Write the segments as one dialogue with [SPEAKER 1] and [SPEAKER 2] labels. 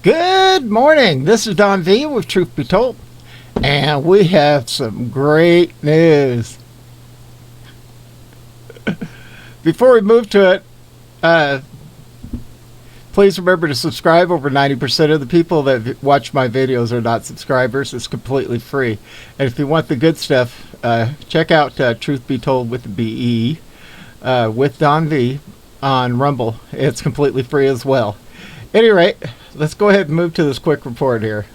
[SPEAKER 1] Good morning. This is Don V with Truth Be Told, and we have some great news. Before we move to it, please remember to subscribe. Over 90% of the people that watch my videos are not subscribers. It's completely free. And if you want the good stuff, check out Truth Be Told with the BE with Don V on Rumble. It's completely free as well. At any rate, let's go ahead and move to this quick report here.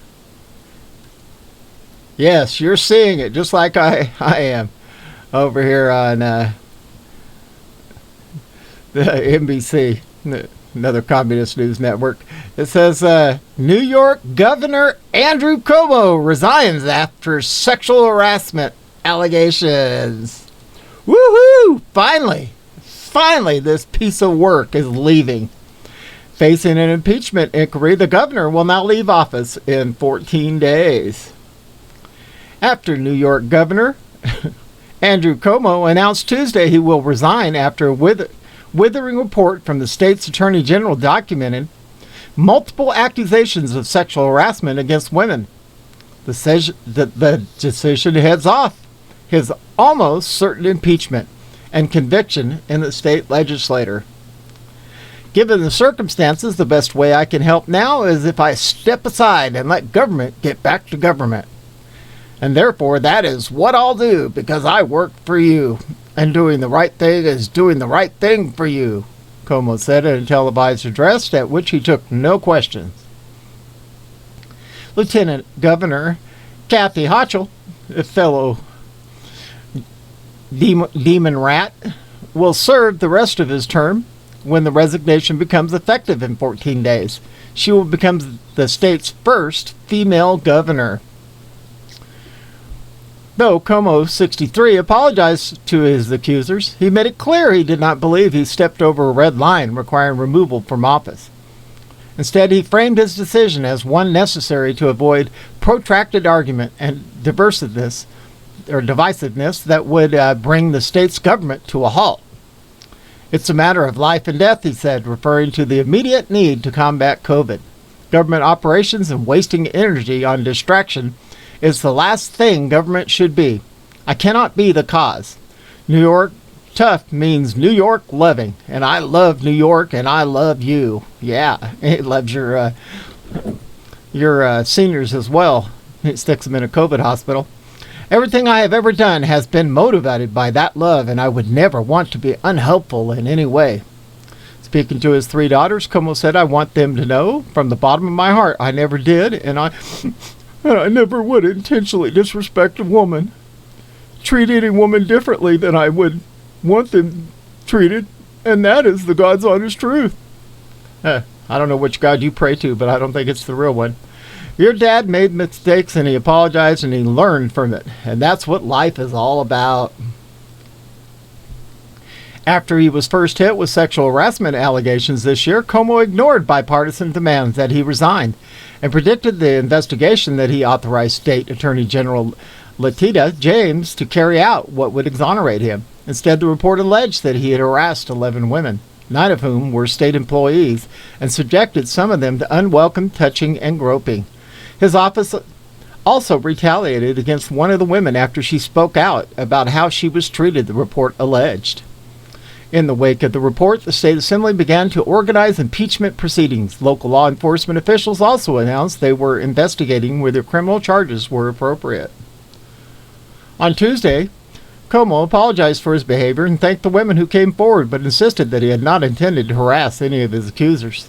[SPEAKER 1] Yes, you're seeing it just like I am over here on the NBC, another communist news network. It says New York Governor Andrew Cuomo resigns after sexual harassment allegations. Woohoo! Finally, this piece of work is leaving. Facing an impeachment inquiry, the governor will now leave office in 14 days. After New York Governor Andrew Cuomo announced Tuesday he will resign after a withering report from the state's attorney general documented multiple accusations of sexual harassment against women. The decision heads off his almost certain impeachment and conviction in the state legislature. Given the circumstances, the best way I can help now is if I step aside and let government get back to government. And therefore, that is what I'll do because I work for you. And doing the right thing is doing the right thing for you, Cuomo said in a televised address at which he took no questions. Lieutenant Governor Kathy Hochul, a fellow demon rat, will serve the rest of his term when the resignation becomes effective in 14 days. She will become the state's first female governor. Though Cuomo, 63, apologized to his accusers, he made it clear he did not believe he stepped over a red line requiring removal from office. Instead, he framed his decision as one necessary to avoid protracted argument and divisiveness that would bring the state's government to a halt. It's a matter of life and death, he said, referring to the immediate need to combat COVID. Government operations and wasting energy on distraction is the last thing government should be. I cannot be the cause. New York tough means New York loving, and I love New York, and I love you. Yeah, he loves your seniors as well. He sticks them in a COVID hospital. Everything I have ever done has been motivated by that love, and I would never want to be unhelpful in any way. Speaking to his 3 daughters, Cuomo said, I want them to know from the bottom of my heart I never did, and I never would intentionally disrespect a woman, treat any woman differently than I would want them treated, and that is the God's honest truth. I don't know which God you pray to, but I don't think it's the real one. Your dad made mistakes and he apologized and he learned from it. And that's what life is all about. After he was first hit with sexual harassment allegations this year, Cuomo ignored bipartisan demands that he resign and predicted the investigation that he authorized State Attorney General Letitia James to carry out what would exonerate him. Instead, the report alleged that he had harassed 11 women, 9 of whom were state employees, and subjected some of them to unwelcome touching and groping. His office also retaliated against one of the women after she spoke out about how she was treated, the report alleged. In the wake of the report, the state assembly began to organize impeachment proceedings. Local law enforcement officials also announced they were investigating whether criminal charges were appropriate. On Tuesday, Cuomo apologized for his behavior and thanked the women who came forward, but insisted that he had not intended to harass any of his accusers.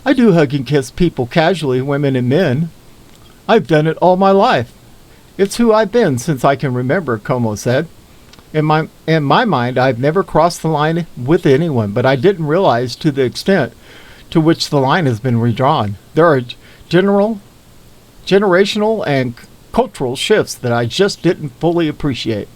[SPEAKER 1] I do hug and kiss people casually, women and men. I've done it all my life. It's who I've been since I can remember, Cuomo said. In my mind, I've never crossed the line with anyone, but I didn't realize to the extent to which the line has been redrawn. There are generational and cultural shifts that I just didn't fully appreciate.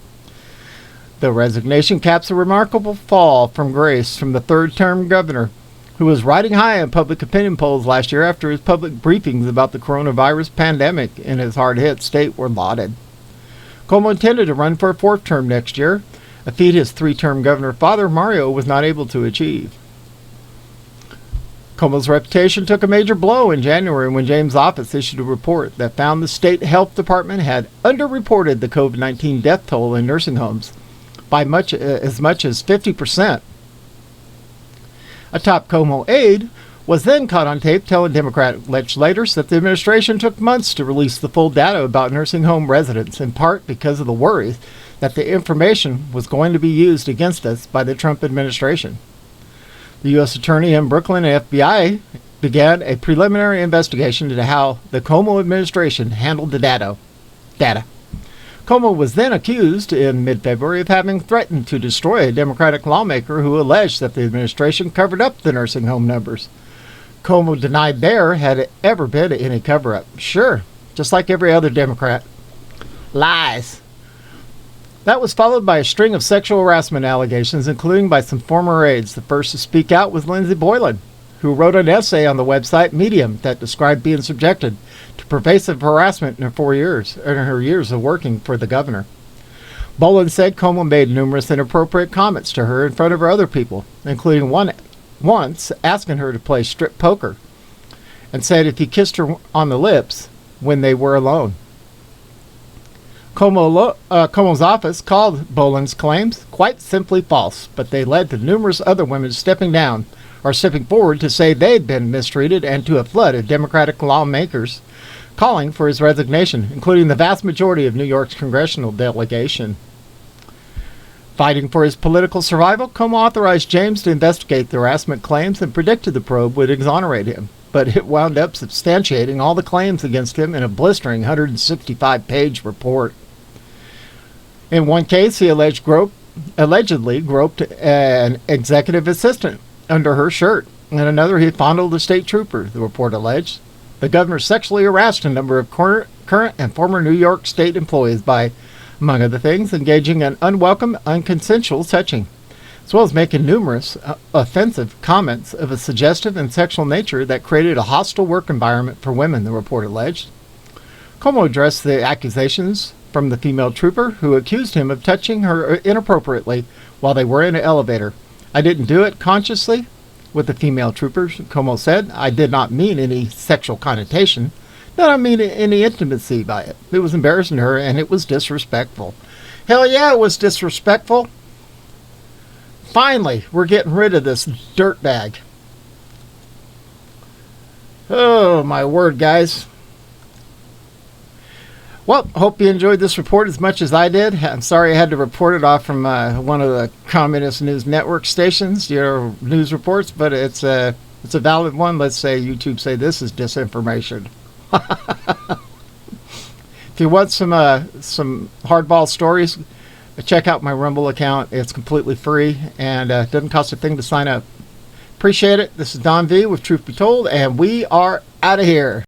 [SPEAKER 1] The resignation caps a remarkable fall from grace from the third-term governor, who was riding high in public opinion polls last year after his public briefings about the coronavirus pandemic in his hard-hit state were lauded. Cuomo intended to run for a 4th term next year, a feat his 3-term governor father Mario was not able to achieve. Cuomo's reputation took a major blow in January when James' office issued a report that found the state health department had underreported the COVID-19 death toll in nursing homes by as much as 50%. A top Cuomo aide was then caught on tape telling Democratic legislators that the administration took months to release the full data about nursing home residents, in part because of the worries that the information was going to be used against us by the Trump administration. The U.S. Attorney in Brooklyn and FBI began a preliminary investigation into how the Cuomo administration handled the data. Cuomo was then accused in mid-February of having threatened to destroy a Democratic lawmaker who alleged that the administration covered up the nursing home numbers. Cuomo denied there had ever been any cover-up. Sure, just like every other Democrat. Lies. That was followed by a string of sexual harassment allegations, including by some former aides. The first to speak out was Lindsey Boylan, who wrote an essay on the website Medium that described being subjected to pervasive harassment in her years of working for the governor. Boylan said Cuomo made numerous inappropriate comments to her in front of other people, including once asking her to play strip poker, and said if he kissed her on the lips when they were alone. Cuomo's office called Boylan's claims quite simply false, but they led to numerous other women stepping forward to say they'd been mistreated and to a flood of Democratic lawmakers calling for his resignation, including the vast majority of New York's congressional delegation. Fighting for his political survival, Cuomo authorized James to investigate the harassment claims and predicted the probe would exonerate him, but it wound up substantiating all the claims against him in a blistering 165-page report. In one case, he allegedly groped an executive assistant under her shirt. In another, he fondled a state trooper, the report alleged. The governor sexually harassed a number of current and former New York State employees by, among other things, engaging in unwelcome, unconsensual touching, as well as making numerous offensive comments of a suggestive and sexual nature that created a hostile work environment for women, the report alleged. Cuomo addressed the accusations from the female trooper who accused him of touching her inappropriately while they were in an elevator. I didn't do it consciously with the female trooper, Cuomo said. I did not mean any sexual connotation. Did not mean any intimacy by it. It was embarrassing to her and it was disrespectful. Hell yeah, it was disrespectful. Finally, we're getting rid of this dirtbag. Oh, my word, guys. Well, hope you enjoyed this report as much as I did. I'm sorry I had to report it off from one of the Communist News Network stations, news reports, but it's a valid one. Let's say YouTube say this is disinformation. If you want some hardball stories, check out my Rumble account. It's completely free and doesn't cost a thing to sign up. Appreciate it. This is Don V with Truth Be Told, and we are out of here.